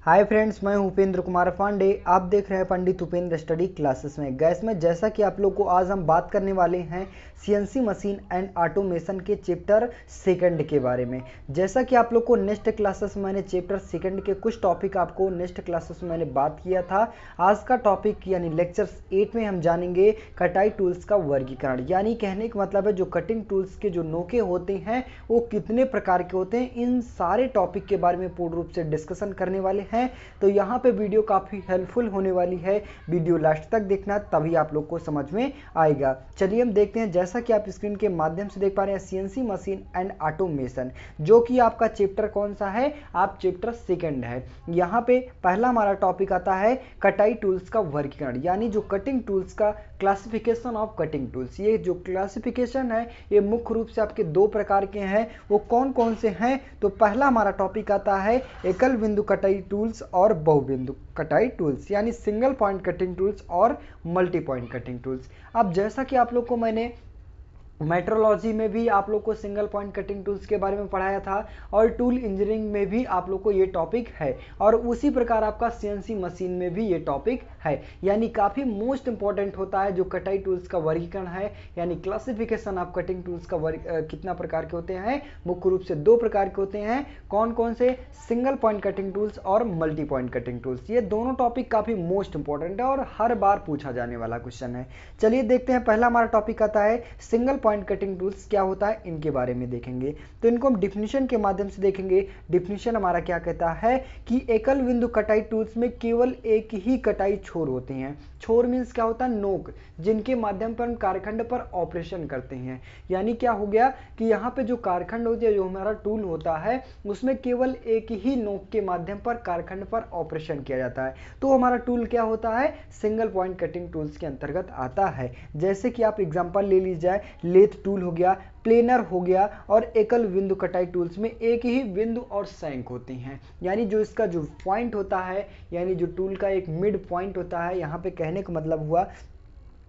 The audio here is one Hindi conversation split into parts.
हाय फ्रेंड्स, मैं उपेंद्र कुमार पांडे। आप देख रहे हैं पंडित उपेंद्र स्टडी क्लासेस में। गैस में जैसा कि आप लोग को आज हम बात करने वाले हैं सीएनसी मशीन एंड ऑटोमेशन के चैप्टर सेकंड के बारे में। जैसा कि आप लोग को नेक्स्ट क्लासेस में मैंने चैप्टर सेकंड के कुछ टॉपिक आपको नेक्स्ट क्लासेस में मैंने बात किया था। आज का टॉपिक यानी लेक्चर 8 में हम जानेंगे कटाई टूल्स का वर्गीकरण। यानी कहने का मतलब है जो कटिंग टूल्स के जो नोके होते हैं वो कितने प्रकार के होते हैं, इन सारे टॉपिक के बारे में पूर्ण रूप से डिस्कशन करने वाले हैं। तो यहाँ पे वीडियो काफ़ी हेल्पफुल होने वाली है, वीडियो लास्ट तक देखना तभी आप लोग को समझ में आएगा। चलिए हम देखते हैं। जैसा कि आप स्क्रीन के माध्यम से देख पा रहे हैं सीएनसी मशीन एंड ऑटोमेशन, जो कि आपका चैप्टर कौन सा है, आप चैप्टर सेकंड है। यहाँ पे पहला हमारा टॉपिक आता है कटाई टूल्स का वर्गीकरण, यानी जो कटिंग टूल्स का क्लासिफिकेशन ऑफ कटिंग टूल्स। ये जो क्लासिफिकेशन है ये मुख्य रूप से आपके दो प्रकार के हैं। वो कौन कौन से हैं? तो पहला हमारा टॉपिक आता है एकल बिंदु कटाई टूल्स और बहुबिंदु कटाई टूल्स, यानी सिंगल पॉइंट कटिंग टूल्स और मल्टी पॉइंट कटिंग टूल्स। अब जैसा कि आप लोग को मैंने मेट्रोलॉजी में भी आप लोग को सिंगल पॉइंट कटिंग टूल्स के बारे में पढ़ाया था और टूल इंजीनियरिंग में भी आप लोग को ये टॉपिक है, और उसी प्रकार आपका सीएनसी मशीन में भी ये टॉपिक है। यानी काफ़ी मोस्ट इंपॉर्टेंट होता है जो कटाई टूल्स का वर्गीकरण है, यानी क्लासिफिकेशन ऑफ कटिंग टूल्स का कितना प्रकार के होते हैं। मुख्य रूप से दो प्रकार के होते हैं। कौन कौन से? सिंगल पॉइंट कटिंग टूल्स और मल्टी पॉइंट कटिंग टूल्स। ये दोनों टॉपिक काफ़ी मोस्ट इंपॉर्टेंट है और हर बार पूछा जाने वाला क्वेश्चन है। चलिए देखते हैं। पहला हमारा टॉपिक आता है सिंगल पॉइंट कटिंग टूल्स क्या होता है, इनके बारे में देखेंगे। तो इनको हम डिफिनीशन के माध्यम से देखेंगे। डिफिनीशन हमारा क्या कहता है कि एकल बिंदु कटाई टूल्स में केवल एक ही कटाई छोर होते हैं। छोर मीन्स क्या होता है? नोक, जिनके माध्यम पर हम कारखंड पर ऑपरेशन करते हैं। यानी क्या हो गया कि यहाँ पे जो कारखंड होती है, जो हमारा टूल होता है, उसमें केवल एक ही नोक के माध्यम पर कारखंड पर ऑपरेशन किया जाता है। तो हमारा टूल क्या होता है? सिंगल पॉइंट कटिंग टूल्स के अंतर्गत आता है। जैसे कि आप एग्जांपल ले लीजिए, लेथ टूल हो गया, प्लेनर हो गया, और एकल बिंदु कटाई टूल्स में एक ही बिंदु और सैंक होती हैं। यानी जो इसका जो पॉइंट होता है, यानी जो टूल का एक मिड पॉइंट होता है, यहाँ पे कहने का मतलब हुआ,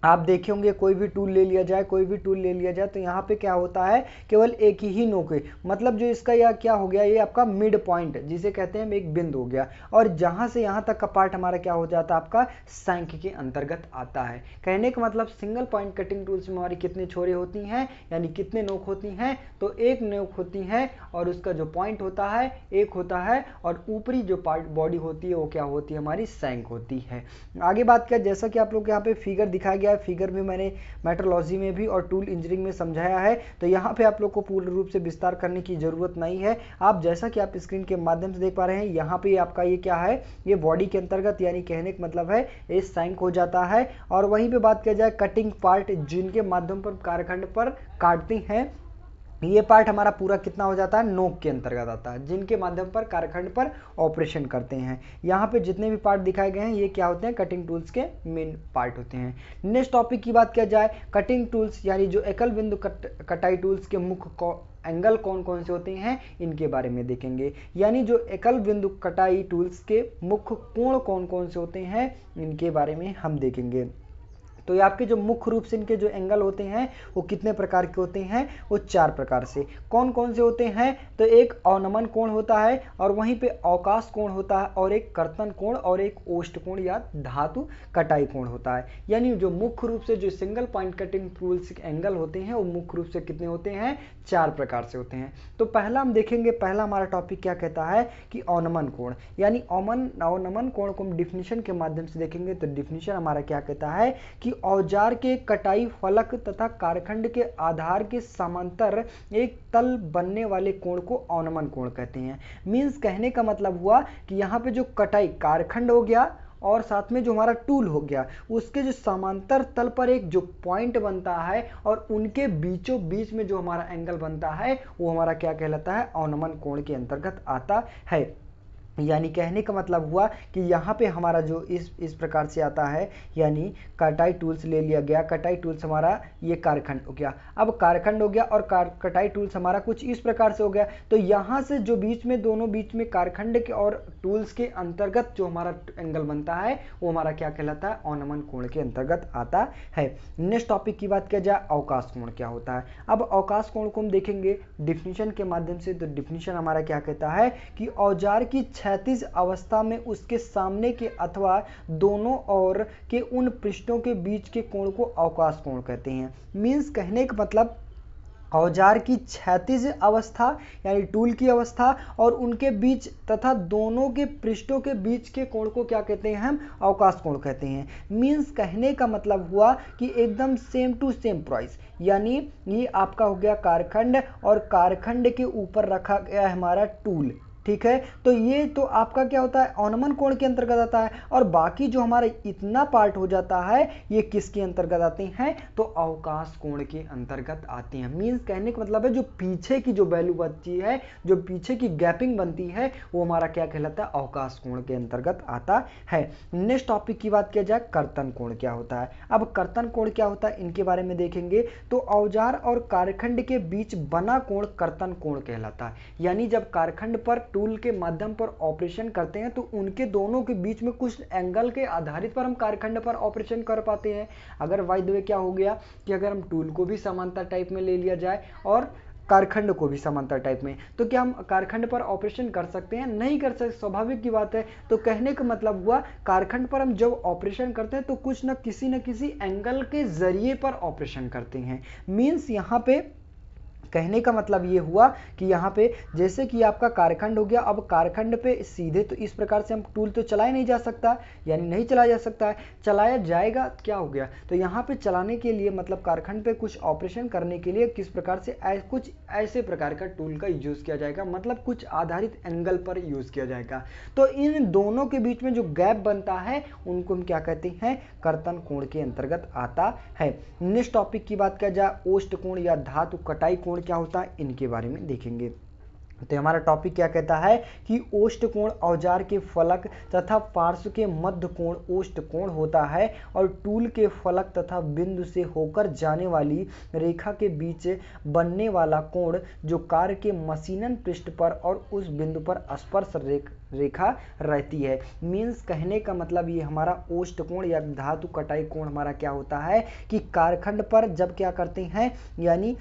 आप देखे होंगे कोई भी टूल ले लिया जाए, कोई भी टूल ले लिया जाए, तो यहाँ पे क्या होता है? केवल एक ही नोक है। मतलब जो इसका यह क्या हो गया, ये आपका मिड पॉइंट जिसे कहते हैं एक बिंदु हो गया, और जहाँ से यहाँ तक का पार्ट हमारा क्या हो जाता है? आपका सैंक के अंतर्गत आता है। कहने का मतलब सिंगल पॉइंट कटिंग टूल्स में हमारी कितनी छोरें होती हैं, यानी कितने नोक होती हैं? तो एक नोक होती है, और उसका जो पॉइंट होता है एक होता है, और ऊपरी जो पार्ट बॉडी होती है वो क्या होती है? हमारी सैंक होती है। आगे बात करें, जैसा कि आप लोग यहाँ पे फिगर दिखाया गया, फिगर में मैंने मेट्रोलॉजी में भी और टूल इंजीनियरिंग में समझाया है, तो यहाँ पे आप लोग को पूर्ण रूप से विस्तार करने की जरूरत नहीं है। आप जैसा कि आप स्क्रीन के माध्यम से देख पा रहे हैं, यहाँ पे आपका ये क्या है? ये बॉडी के अंतर्गत, यानी कहने का मतलब है ये सैंक हो जाता है। और वहीं पे बात किया जाए कटिंग पार्ट, जिनके माध्यम पर कारखंड पर काटते हैं, ये पार्ट हमारा पूरा कितना हो जाता है? नोक के अंतर्गत आता है, जिनके माध्यम पर कारखंड पर ऑपरेशन करते हैं। यहाँ पे जितने भी पार्ट दिखाए गए हैं ये क्या होते हैं? कटिंग टूल्स के मेन पार्ट होते हैं। नेक्स्ट टॉपिक की बात किया जाए, कटिंग टूल्स यानी जो एकल बिंदु कटाई टूल्स के मुख्य एंगल कौन कौन से होते हैं, इनके बारे में देखेंगे। यानी जो एकल बिंदु कटाई टूल्स के मुख्य कोण कौन कौन से होते हैं, इनके बारे में हम देखेंगे। तो ये आपके जो मुख्य रूप से इनके जो एंगल होते हैं वो कितने प्रकार के होते हैं? वो 4 प्रकार से। कौन कौन से होते हैं? तो एक अवनमन कोण होता है, और वहीं पे अवकाश कोण होता है, और एक कर्तन कोण, और एक ओष्ठ कोण या धातु कटाई कोण होता है। यानी जो मुख्य रूप से जो single point cutting tools angle होते हैं वो मुख्य रूप से कितने होते हैं? 4 प्रकार से होते हैं। तो पहला हम देखेंगे, पहला हमारा टॉपिक क्या कहता है कि अवनमन कोण, यानी अवनमन कोण को हम डिफिनीशन के माध्यम से देखेंगे। तो डिफिनीशन हमारा क्या कहता है कि औजार के कटाई फलक तथा कारखंड के आधार के समांतर एक तल बनने वाले कोण को अवनमन कोण कहते हैं। मींस कहने का मतलब हुआ कि यहाँ पे जो कटाई कारखंड हो गया और साथ में जो हमारा टूल हो गया, उसके जो समांतर तल पर एक जो पॉइंट बनता है और उनके बीचों बीच में जो हमारा एंगल बनता है वो हमारा क्या कहलाता है? अवनमन कोण के अंतर्गत आता है। यानी कहने का मतलब हुआ कि यहाँ पे हमारा जो इस प्रकार से आता है, यानी कटाई टूल्स ले लिया गया, कटाई टूल्स हमारा ये कारखंड हो गया। अब कारखंड हो गया और कटाई टूल्स हमारा कुछ इस प्रकार से हो गया। तो यहाँ से जो बीच में दोनों बीच में कारखंड के और टूल्स के अंतर्गत जो हमारा एंगल बनता है वो हमारा क्या कहलाता है? अवनमन कोण के अंतर्गत आता है। नेक्स्ट टॉपिक की बात किया जाए, अवकाश कोण क्या होता है। अब अवकाश कोण को हम देखेंगे डिफिनीशन के माध्यम से। तो डिफिनीशन हमारा क्या कहता है कि औजार की 6 क्षैतिज अवस्था में उसके सामने के अथवा दोनों ओर के उन पृष्ठों के बीच के कोण को अवकाश कोण कहते हैं। मीन्स कहने का मतलब औजार की क्षैतिज अवस्था यानी टूल की अवस्था और उनके बीच तथा दोनों के पृष्ठों के बीच के कोण को क्या कहते हैं, हम अवकाश कोण कहते हैं। मीन्स कहने का मतलब हुआ कि एकदम सेम टू सेम प्राइस, यानी ये आपका हो गया कारखंड और कारखंड के ऊपर रखा गया है हमारा टूल, ठीक है। तो ये तो आपका क्या होता है, अवनमन कोण के अंतर्गत आता है, और बाकी जो हमारा इतना पार्ट हो जाता है ये किसके अंतर्गत आते हैं, तो अवकाश कोण के अंतर्गत आते हैं। मींस कहने का मतलब है जो पीछे की जो वैल्यू बनती है, जो पीछे की गैपिंग बनती है, वो हमारा क्या कहलाता है, अवकाश कोण के अंतर्गत आता है। नेक्स्ट टॉपिक की बात किया जाए, कर्तन कोण क्या होता है। अब कर्तन कोण क्या होता है, इनके बारे में देखेंगे। तो औजार और कारखंड के बीच बना कोण कर्तन कोण कहलाता है। यानी जब कारखंड पर टूल के माध्यम पर ऑपरेशन करते हैं तो उनके दोनों के बीच में कुछ एंगल के आधारित पर हम कारखंड पर ऑपरेशन कर पाते हैं। अगर बाय द वे क्या हो गया कि अगर हम टूल को भी समांतर टाइप में ले लिया जाए और कारखंड को भी समांतर टाइप में, तो क्या हम कारखंड पर ऑपरेशन कर सकते हैं, नहीं कर सकते, स्वाभाविक की बात है। तो कहने का मतलब हुआ कारखंड पर हम जब ऑपरेशन करते हैं तो कुछ न किसी एंगल के जरिए पर ऑपरेशन करते हैं। मींस यहां पे कहने का मतलब ये हुआ कि यहाँ पे जैसे कि आपका कारखंड हो गया, अब कारखंड पे सीधे तो इस प्रकार से हम टूल तो चलाया नहीं जा सकता, यानी नहीं चलाया जा सकता है, चलाया जाएगा क्या हो गया, तो यहाँ पे चलाने के लिए मतलब कारखंड पे कुछ ऑपरेशन करने के लिए किस प्रकार से कुछ ऐसे प्रकार का टूल का यूज किया जाएगा, मतलब कुछ आधारित एंगल पर यूज किया जाएगा। तो इन दोनों के बीच में जो गैप बनता है उनको हम क्या कहते हैं, कर्तन कोण के अंतर्गत आता है। नेक्स्ट टॉपिक की बात किया जाए, ओष्ठ कोण या धातु कटाई कोण क्या होता है, इनके बारे में देखेंगे। तो हमारा टॉपिक क्या कहता है कि ओष्ठ कोण औजार के फलक तथा पार्श्व के मध्य कोण ओष्ठ कोण होता है और टूल के फलक तथा बिंदु से होकर जाने वाली रेखा के बीच बनने वाला कोण जो कार्य के मशीनन पृष्ठ पर और उस बिंदु पर स्पर्श रेखा रहती है। मीन्स कहने का मतलब ये हमारा ओष्ठ कोण या धातु कटाई कोण हमारा क्या होता है कि कारखंड पर जब क्या करते हैं, यानी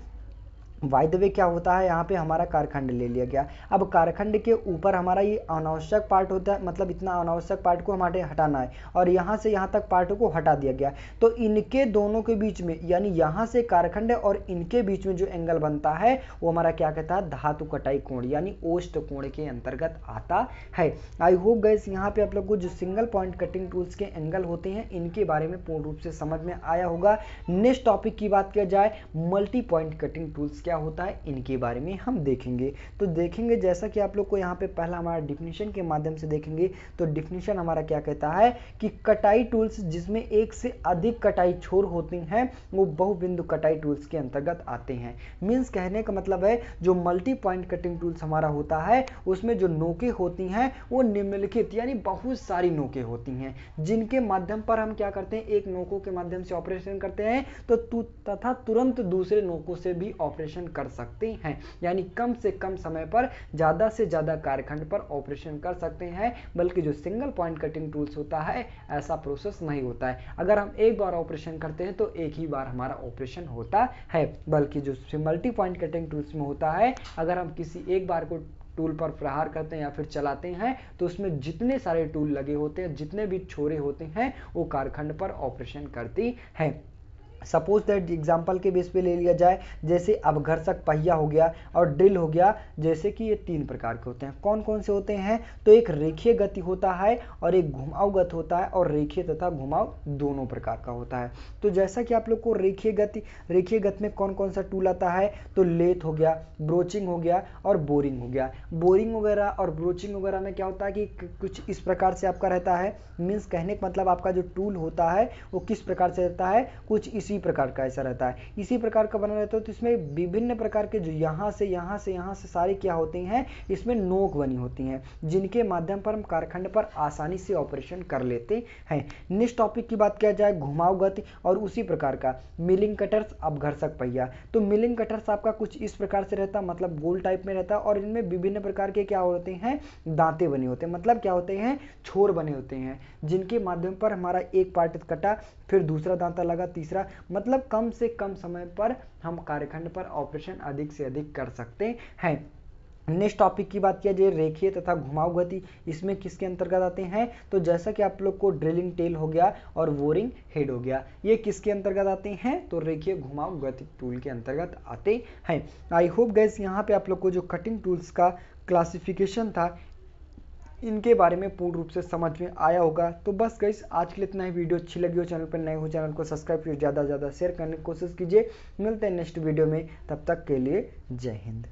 बाय द वे क्या होता है, यहाँ पे हमारा कारखंड ले लिया गया। अब कारखंड के ऊपर हमारा ये अनावश्यक पार्ट होता है, मतलब इतना अनावश्यक पार्ट को हमारे हटाना है और यहाँ से यहाँ तक पार्ट को हटा दिया गया। तो इनके दोनों के बीच में, यानी यहाँ से कारखंड और इनके बीच में जो एंगल बनता है वो हमारा क्या कहता है, धातु कटाई कोण यानी ओष्ठ कोण के अंतर्गत आता है। आई होप गाइस यहाँ पे आप लोग को जो सिंगल पॉइंट कटिंग टूल्स के एंगल होते हैं इनके बारे में पूर्ण रूप से समझ में आया होगा। नेक्स्ट टॉपिक की बात किया जाए, मल्टी पॉइंट कटिंग टूल्स क्या होता है, इनके बारे में हम देखेंगे। तो देखेंगे जैसा कि आप लोग को यहाँ पे पहला हमारा डिफिनीशन के माध्यम से देखेंगे। तो डिफिनीशन हमारा क्या कहता है कि कटाई टूल्स जिसमें एक से अधिक कटाई छोर होती हैं वो बहुबिंदु कटाई टूल्स के अंतर्गत आते हैं। मीन्स कहने का मतलब है जो मल्टी पॉइंट कटिंग टूल्स हमारा होता है उसमें जो नोकें होती हैं वो निम्नलिखित यानी बहुत सारी नोकें होती हैं जिनके माध्यम पर हम क्या करते हैं, एक नोकों के माध्यम से ऑपरेशन करते हैं तो तथा तुरंत दूसरे नोकों से भी ऑपरेशन कर सकते हैं, यानी कम से कम समय पर ज्यादा से ज्यादा कारखंड पर ऑपरेशन कर सकते हैं। बल्कि जो सिंगल पॉइंट कटिंग टूल्स होता है ऐसा प्रोसेस नहीं होता है, अगर हम एक बार ऑपरेशन करते हैं तो एक ही बार हमारा ऑपरेशन होता है। बल्कि जो मल्टी पॉइंट कटिंग टूल्स में होता है, अगर हम किसी एक बार को टूल पर प्रहार करते हैं या फिर चलाते हैं तो उसमें जितने सारे टूल लगे होते हैं, जितने भी छोरे होते हैं वो कारखंड पर ऑपरेशन करती है। सपोज दैट एग्जाम्पल के बेस पे ले लिया जाए, जैसे अपघर्षक पहिया हो गया और ड्रिल हो गया, जैसे कि ये तीन प्रकार के होते हैं। कौन कौन से होते हैं, तो एक रेखीय गति होता है और एक घुमाव गति होता है और रेखीय तथा घुमाव दोनों प्रकार का होता है। तो जैसा कि आप लोग को रेखीय गति में कौन कौन सा टूल आता है, तो लेथ हो गया, ब्रोचिंग हो गया और बोरिंग हो गया। बोरिंग वगैरह और ब्रोचिंग वगैरह में क्या होता है कि कुछ इस प्रकार से आपका रहता है। मीन्स कहने का मतलब आपका जो टूल होता है वो किस प्रकार से रहता है, कुछ इसी प्रकार का ऐसा रहता है, इसी प्रकार का बना रहता है। तो इसमें विभिन्न प्रकार के जो यहाँ से सारे क्या होते हैं, इसमें नोक बनी होती हैं जिनके माध्यम पर हम कारखंड पर आसानी से ऑपरेशन कर लेते हैं। नेक्स्ट टॉपिक की बात किया जाए, घुमाव गति और उसी प्रकार का मिलिंग कटर्स, अपघर्षक पहिया। तो मिलिंग कटर्स आपका कुछ इस प्रकार से रहता है, मतलब गोल टाइप में रहता है और इनमें विभिन्न प्रकार के क्या होते हैं, दांते बने होते हैं, मतलब क्या होते हैं, छोर बने होते हैं जिनके माध्यम पर हमारा एक पार्ट कटा, फिर दूसरा दांता लगा, तीसरा, मतलब कम से कम समय पर हम कार्यखंड पर ऑपरेशन अधिक से अधिक कर सकते हैं। नेक्स्ट टॉपिक की बात किया जाए रेखीय तथा घुमाव गति, इसमें किसके अंतर्गत आते हैं? तो जैसा कि आप लोग को ड्रिलिंग टेल हो गया और बोरिंग हेड हो गया, ये किसके अंतर्गत आते हैं? तो रेखीय घुमाव गति टूल के अंतर्गत आते हैं। आई होप गाइस यहाँ पे आप लोग को जो कटिंग टूल्स का क्लासिफिकेशन था इनके बारे में पूर्ण रूप से समझ में आया होगा। तो बस गाइस आज के लिए इतना ही। वीडियो अच्छी लगी हो, चैनल पर नए हो, चैनल को सब्सक्राइब कीजिए, ज़्यादा से ज़्यादा शेयर करने की कोशिश कीजिए। मिलते हैं नेक्स्ट वीडियो में, तब तक के लिए जय हिंद।